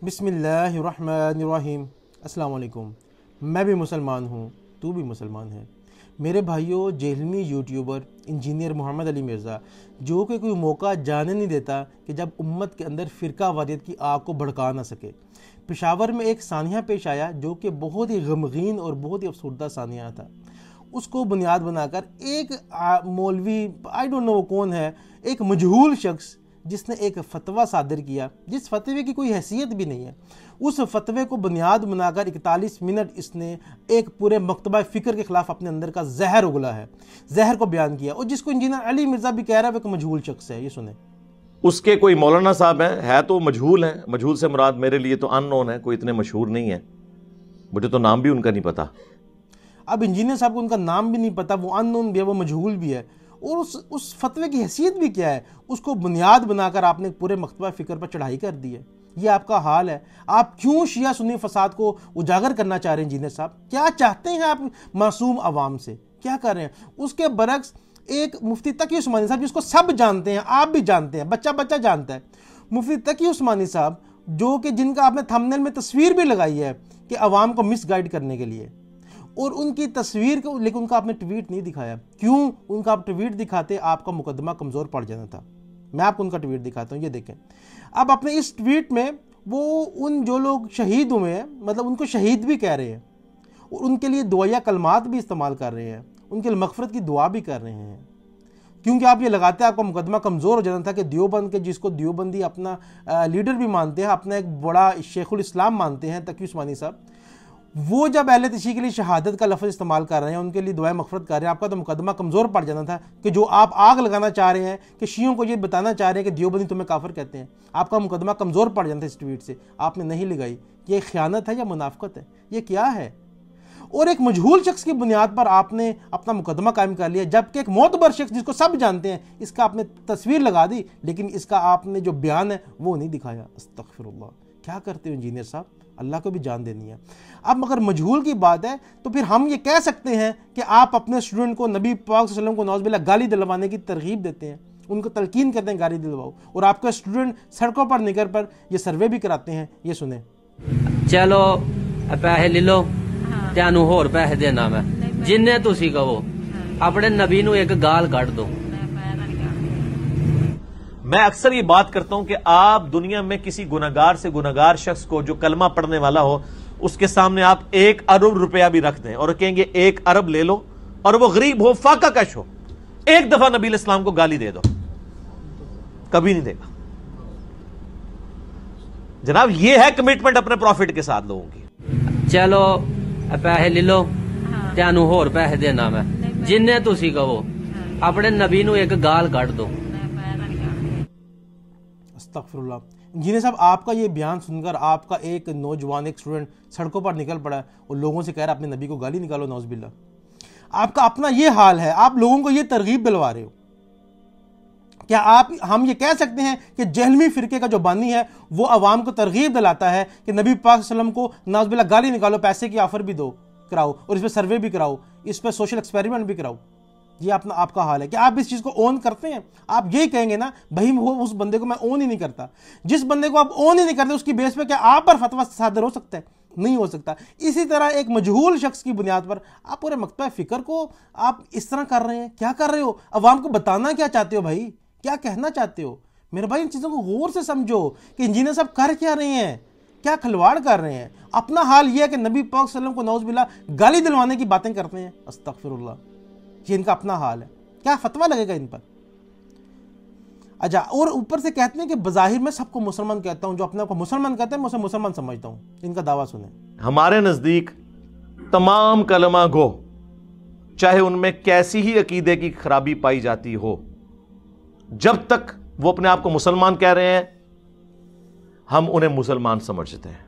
बिस्मिल्लाहिर्रहमानिर्रहीम। अस्सलाम वालेकुम। मैं भी मुसलमान हूँ, तू भी मुसलमान है। मेरे भाइयों, जेहलमी यूट्यूबर इंजीनियर मोहम्मद अली मिर्ज़ा, जो कि कोई मौका जाने नहीं देता कि जब उम्मत के अंदर फ़िरका वादियत की आग को भड़का ना सके। पेशावर में एक सानिया पेश आया जो कि बहुत ही गमगीन और बहुत ही अफसरदा सानिया था। उसको बुनियाद बनाकर एक मौलवी, आई डोंट नो वो कौन है, एक मजहूल शख्स जिसने एक फतवा सादर किया जिस फतवे की कोई हैसियत भी नहीं है, उस फतवे को बुनियाद बनाकर 41 मिनट इसने एक पूरे मकतबा फ़िक्र के ख़िलाफ़ अपने अंदर का जहर उगला है, जहर को बयान किया, और जिसको इंजीनियर अली मिर्ज़ा भी कह रहा है वो एक मजहूल शख्स है। ये सुने। उसके कोई मौलाना साहब हैं, है तो मजहूल हैं। मजहूल से मुराद मेरे लिए तो अननोन है, कोई इतने मशहूर नहीं है, मुझे तो नाम भी उनका नहीं पता। अब इंजीनियर साहब को उनका नाम भी नहीं पता, वो अननोन भी है, वो मजहूल भी है, और उस फतवे की हैसियत भी क्या है, उसको बुनियाद बनाकर आपने पूरे मकतबा फ़िक्र पर चढ़ाई कर दी है। ये आपका हाल है। आप क्यों शिया सुन्नी फसाद को उजागर करना चाह रहे हैं? इंजीनियर साहब क्या चाहते हैं आप मासूम आवाम से? क्या कर रहे हैं? उसके बरक्स एक मुफ्ती तकी उस्मानी साहब, जिसको सब जानते हैं, आप भी जानते हैं, बच्चा बच्चा जानता है, मुफ्ती तकी उस्मानी साहब, जो कि जिनका आपने थंबनेल में तस्वीर भी लगाई है कि आवाम को मिसगाइड करने के लिए, और उनकी तस्वीर को, लेकिन उनका आपने ट्वीट नहीं दिखाया। क्यों? उनका आप ट्वीट दिखाते आपका मुकदमा कमज़ोर पड़ जाना था। मैं आपको उनका ट्वीट दिखाता हूँ, ये देखें। अब अपने इस ट्वीट में वो उन जो लोग शहीद हुए हैं, मतलब उनको शहीद भी कह रहे हैं, और उनके लिए दुआया कलमात भी इस्तेमाल कर रहे हैं, उनके लिए मगफरत की दुआ भी कर रहे हैं, क्योंकि आप ये लगाते हैं आपका मुकदमा कमज़ोर हो जाना था कि देवबंद के, जिसको देवबंदी अपना लीडर भी मानते हैं, अपना एक बड़ा शेखुल इस्लाम मानते हैं तकी उस्मानी साहब, वो जब अहले तशी के लिए शहादत का लफ्ज़ इस्तेमाल कर रहे हैं, उनके लिए दुआएं मगफरत कर रहे हैं, आपका तो मुकदमा कमज़ोर पड़ जाना था कि जो आप आग लगाना चाह रहे हैं कि शियों को ये बताना चाह रहे हैं कि देवबंदी तुम्हें काफिर कहते हैं, आपका मुकदमा कमज़ोर पड़ जाना था इस ट्वीट से। आपने नहीं लगाई। ये ख़यानत है या मुनाफ़क़त है? ये क्या है? और एक मजहूल शख्स की बुनियाद पर आपने अपना मुकदमा कायम कर लिया, जबकि एक मोतबर शख्स जिसको सब जानते हैं, इसका आपने तस्वीर लगा दी, लेकिन इसका आपने जो बयान है वो नहीं दिखाया। अस्तग़फिरुल्लाह। क्या करते हो इंजीनियर साहब? अल्लाह को भी जान देनी है। अब अगर मजहूल की बात है तो फिर हम ये कह सकते हैं कि आप अपने स्टूडेंट को नबी पाक सल्लल्लाहु अलैहि वसल्लम को नौज़ुबिल्लाह गाली दिलवाने की तरगीब देते हैं, उनको तलकीन करते हैं गाली दिलवाओ, और आपका स्टूडेंट सड़कों पर निकल पर ये सर्वे भी कराते हैं। ये सुने। चलो पैसे ले लो, तेनू होर पैसे देना मैं, जिन्ने तुसी कहो, अपने नबी नू एक गाल कट दो। मैं अक्सर ये बात करता हूं कि आप दुनिया में किसी गुनहगार से गुनहगार शख्स को जो कलमा पढ़ने वाला हो, उसके सामने आप 1 अरब रुपया भी रख दें और कहेंगे 1 अरब ले लो, और वो गरीब हो, फाका कश हो, एक दफा नबी इस्लाम को गाली दे दो, कभी नहीं देगा। जनाब, ये है कमिटमेंट अपने प्रॉफिट के साथ लोगों की। चलो पैसे ले लो, तेनू होर पैसे देना मैं, जिन्ने तुसी कहो, अपने नबी नू एक गाल कट दो। अस्तग़फिरुल्लाह। इंजीनियर साहब, आपका ये बयान सुनकर आपका एक नौजवान, एक स्टूडेंट सड़कों पर निकल पड़ा है और लोगों से कह रहा है अपने नबी को गाली निकालो, नौज़ुबिल्लाह। आपका अपना ये हाल है, आप लोगों को ये तरगीब दिलवा रहे हो। क्या हम ये कह सकते हैं कि जेहलमी फ़िरके का जो बानी है वो अवाम को तरगीब दिलाता है कि नबी पाक सल्लल्लाहु अलैहि वसल्लम को नौज़ुबिल्लाह गाली निकालो, पैसे की ऑफर भी दो, कराओ, और इस पर सर्वे भी कराओ, इस पर सोशल एक्सपेरिमेंट भी कराओ? ये अपना आपका हाल है। क्या आप इस चीज़ को ओन करते हैं? आप यही कहेंगे ना, भाई वो उस बंदे को मैं ओन ही नहीं करता। जिस बंदे को आप ओन ही नहीं करते, उसकी बेस पे क्या आप पर फतवा सादर हो सकता है? नहीं हो सकता। इसी तरह एक मजहूल शख्स की बुनियाद पर आप पूरे मकतबा फ़िक्र को आप इस तरह कर रहे हैं। क्या कर रहे हो? अवाम को बताना क्या चाहते हो भाई? क्या कहना चाहते हो? मेरे भाई, इन चीज़ों को गौर से समझो कि इंजीनियर साहब कर क्या रहे हैं, क्या खिलवाड़ कर रहे हैं। अपना हाल यह है कि नबी पाक सल्लल्लाहु अलैहि वसल्लम को नौज़ुबिल्लाह गाली दिलवाने की बातें करते हैं। अस्तग़फिरुल्लाह। ये इनका अपना हाल है। क्या फतवा लगेगा इन पर? अच्छा, और ऊपर से कहते हैं कि बज़ाहिर मैं सबको मुसलमान कहता हूं, जो अपने आप को मुसलमान कहते हैं मैं उसे मुसलमान समझता हूं। इनका दावा सुने। हमारे नजदीक तमाम कलमा गो, चाहे उनमें कैसी ही अकीदे की खराबी पाई जाती हो, जब तक वो अपने आप को मुसलमान कह रहे हैं, हम उन्हें मुसलमान समझते हैं।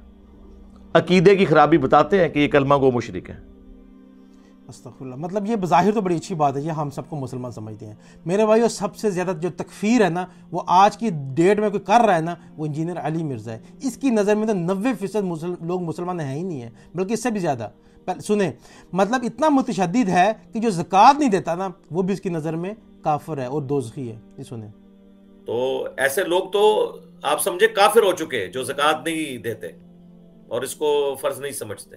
अकीदे की खराबी बताते हैं कि ये कलमा गो मुशरिक है। अस्तग़फिरुल्लाह। मतलब ये बज़ाहिर तो बड़ी अच्छी बात है, ये हम सबको मुसलमान समझते हैं। मेरे भाइयों, सबसे ज़्यादा जो तकफीर है ना, वो आज की डेट में कोई कर रहा है ना, वो इंजीनियर अली मिर्ज़ा है। इसकी नज़र में तो 90% लोग मुसलमान है ही नहीं है, बल्कि इससे भी ज़्यादा। सुने, मतलब इतना मुतशद्दिद है कि जो ज़कात नहीं देता ना, वो भी इसकी नज़र में काफिर है और दोज़खी है। ये सुने। तो ऐसे लोग तो आप समझे काफिर हो चुके जो ज़कात नहीं देते और इसको फर्ज नहीं समझते।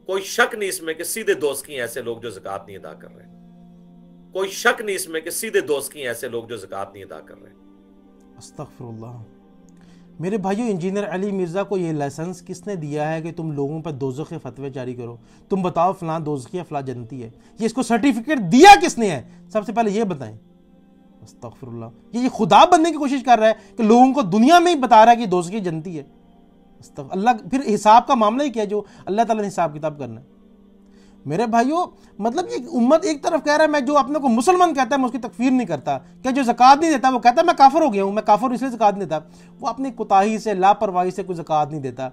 कोई शक नहीं इसमें कि सीधे दोस्त की ऐसे लोग जो ज़कात नहीं अदा कर रहे। कोई शक नहीं इसमें कि सीधे दोस्त की ऐसे लोग जो ज़कात नहीं अदा कर रहे। अस्तगफिरुल्लाह। मेरे भाइयों, इंजीनियर अली मिर्ज़ा को ये लाइसेंस किसने दिया है कि तुम लोगों पर दोज़ख के फतवे जारी करो? तुम बताओ फलां दोज़खी है, फलां जन्नती है। ये इसको सर्टिफिकेट दिया किसने है? सबसे पहले ये बताएं। अस्तगफिरुल्लाह। ये खुदा बनने की कोशिश कर रहा है कि लोगों को दुनिया में ही बता रहा है कि दोज़खी जन्नती है। अल्लाह फिर हिसाब का मामला ही क्या है जो अल्लाह ताला ने हिसाब किताब करना है। मेरे भाइयों, मतलब ये उम्मत एक तरफ कह रहा है मैं जो अपने को मुसलमान कहता है मैं उसकी तकफीर नहीं करता, क्या जो ज़कात नहीं देता वो कहता है मैं काफिर हो गया हूँ, मैं काफिर इसलिए ज़कात नहीं देता। वो अपनी कोताही से, लापरवाही से कोई ज़कात नहीं देता।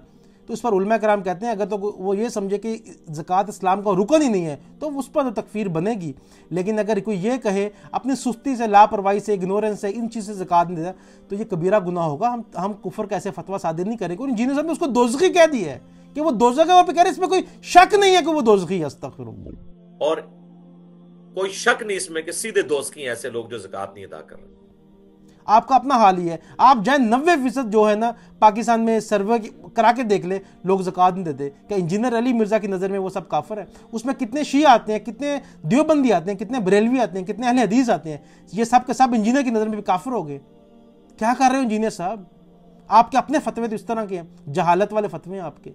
तो इस पर उलमा कराम कहते हैं अगर तो वो ये समझे कि ज़कात इस्लाम का रुकन ही नहीं है तो उस पर तो तकफीर बनेगी। लेकिन अगर कोई ये कहे अपनी सुस्ती से, लापरवाही से, इग्नोरेंस से, इन चीज़ से ज़कात नहीं देता तो ये कबीरा गुनाह होगा। हम कुफर का ऐसे फतवा सादिर नहीं करेंगे। इंजीनियर साहब ने उसको दोज़खी कह दी है कि वो दोज़ख है, वहाँ पे कह रहे इसमें कोई शक नहीं है कि वो दोज़खी है। अस्तगफिरुल्लाह। और कोई शक नहीं इसमें कि सीधे दोस्त की ऐसे लोग जो ज़कात नहीं अदा कर रहे। आपका अपना हाल ही है। आप जाए 90% जो है ना पाकिस्तान में सर्वे करा के देख ले, लोग ज़कात नहीं देते। क्या इंजीनियर अली मिर्ज़ा की नज़र में वो सब काफिर है? उसमें कितने शिया आते हैं, कितने देवबंदी आते हैं, कितने बरेलवी आते हैं, कितने अहले हदीस आते हैं, ये सब के सब इंजीनियर की नज़र में भी काफिर हो गए। क्या कर रहे हो इंजीनियर साहब? आपके अपने फतवे तो इस तरह के हैं, जहालत वाले फतवे हैं आपके,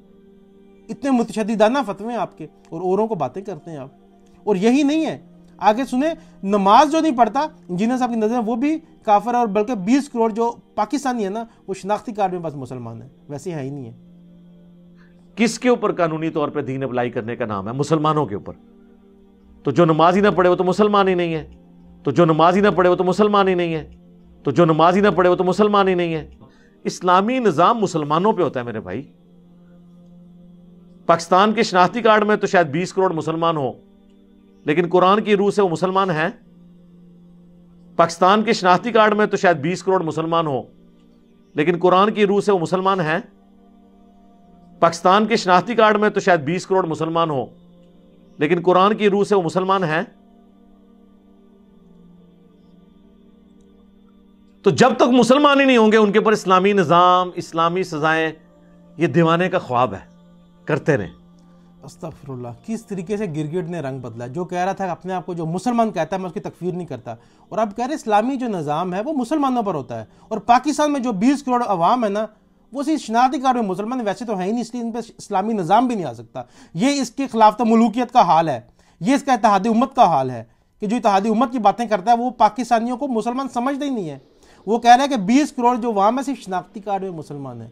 इतने मुतशद्दिदाना फतवे हैं आपके, और औरों को बातें करते हैं आप। और यही नहीं है, आगे सुने, नमाज जो नहीं पढ़ता इंजीनियर साहब की नज़र में वो भी काफिर है। और बल्कि 20 करोड़ जो पाकिस्तानी है ना वो शनाख्ती कार्ड में बस मुसलमान है, वैसे है ही नहीं है। किसके ऊपर कानूनी तौर पे दीन अप्लाई करने का नाम है? मुसलमानों के ऊपर। तो जो नमाज ही ना पढ़े वो तो मुसलमान ही नहीं है। तो जो नमाज ही ना पढ़े वो तो मुसलमान ही नहीं है। तो जो नमाज ही ना पढ़े वो तो मुसलमान ही नहीं है। इस्लामी निज़ाम मुसलमानों पे होता है मेरे भाई। पाकिस्तान के शनाख्ती कार्ड में तो शायद 20 करोड़ मुसलमान हो, लेकिन कुरान की रूह से वो मुसलमान है। पाकिस्तान के शनाख्ती कार्ड में तो शायद 20 करोड़ मुसलमान हो, लेकिन कुरान की रूह से वो मुसलमान है। पाकिस्तान के शनाख्ती कार्ड में तो शायद 20 करोड़ मुसलमान हो, लेकिन कुरान की रूह से वो मुसलमान है। तो जब तक मुसलमान ही नहीं होंगे उनके ऊपर इस्लामी निज़ाम, इस्लामी सजाएं, ये दीवाने का ख्वाब है, करते रहें। अस्तगफिरुल्लाह। किस तरीके से गिरगिट ने रंग बदला। जो कह रहा था कि अपने आप को जो मुसलमान कहता है मैं उसकी तकफीर नहीं करता, और अब कह रहे इस्लामी जो निज़ाम है वो मुसलमानों पर होता है। और पाकिस्तान में जो 20 करोड़ अवाम है ना वो सिर्फ शनाख्ती कार्ड में मुसलमान वैसे तो है ही नहीं, इसलिए इन पर इस्लामी निज़ाम भी नहीं आ सकता। ये इसके खिलाफ तो मुलूकियत का हाल है, ये इसका इत्तेहादी उम्मत का हाल है कि जो इत्तेहादी उम्मत की बातें करता है वो पाकिस्तानियों को मुसलमान समझते ही नहीं है। वो कह रहा है कि 20 करोड़ जो अवाम है सिर्फ शनाख्ती कार्ड में मुसलमान है।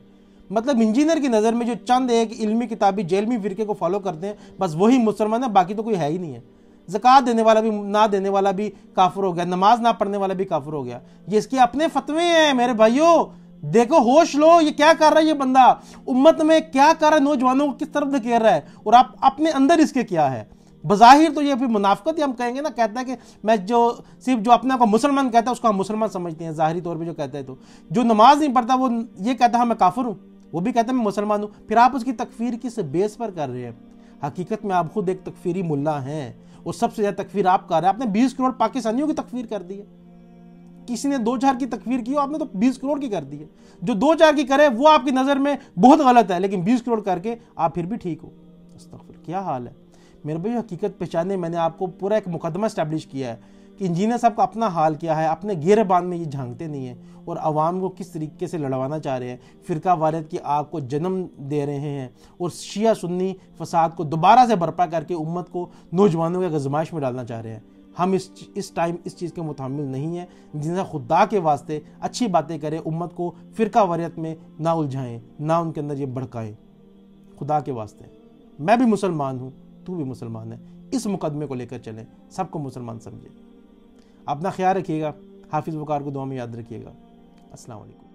मतलब इंजीनियर की नज़र में जो चंद एक इल्मी किताबी जेलमी फिरके को फॉलो करते हैं बस वही मुसलमान है, बाकी तो कोई है ही नहीं है। ज़कात देने वाला भी ना देने वाला भी काफिर हो गया, नमाज ना पढ़ने वाला भी काफिर हो गया। ये इसके अपने फतवे हैं मेरे भाइयों। देखो, होश लो, ये क्या कर रहा है ये बंदा, उम्मत में क्या कर रहा है, नौजवानों को किस तरफ धकेल रहा है, और आप अपने अंदर इसके क्या है। बज़ाहिर तो ये फिर मुनाफिकत ही हम कहेंगे ना, कहता है कि मैं जो सिर्फ जो अपने को मुसलमान कहता है उसको हम मुसलमान समझते हैं ज़ाहिरी तौर पे जो कहता है। तो जो नमाज नहीं पढ़ता वो ये कहता है मैं काफिर हूँ, वो भी कहता है मैं मुसलमान हूँ। फिर आप उसकी तकफीर किस बेस पर कर रहे हैं? हकीकत में आप खुद एक तकफीरी मुल्ला हैं, और सबसे ज़्यादा तकफीर आप कर रहे हैं। आपने 20 करोड़ पाकिस्तानियों की तकफीर कर दी है। किसी ने 2-4 की तकफीर की हो, आपने तो 20 करोड़ की कर दी है। जो 2-4 की करे वो आपकी नज़र में बहुत गलत है, लेकिन 20 करोड़ करके आप फिर भी ठीक हो। अस्तगफिर, क्या हाल है मेरे भाई। हकीकत पहचाने मैंने आपको पूरा एक मुकदमा स्टैब्लिश किया है कि इंजीनियर साहब का अपना हाल क्या है। अपने गिरबान में ये झांकते नहीं है और आवाम को किस तरीके से लड़वाना चाह रहे हैं, फ़िरका वारियत की आग को जन्म दे रहे हैं, और शिया सुन्नी फसाद को दोबारा से बर्पा करके उम्मत को नौजवानों के गजमाइश में डालना चाह रहे हैं। हम इस टाइम इस चीज़ के मुतामिल नहीं है। जिनसे खुदा के वास्ते अच्छी बातें करें, उम्मत को फ़िरका वारियत में ना उलझाएं, ना उनके अंदर ये भड़काएं। खुदा के वास्ते मैं भी मुसलमान हूँ, तू भी मुसलमान है। इस मुकदमे को लेकर चलें, सबको मुसलमान समझें। अपना ख्याल रखिएगा। हाफिज़ वकार को दुआ में याद रखिएगा। अस्सलाम वालेकुम।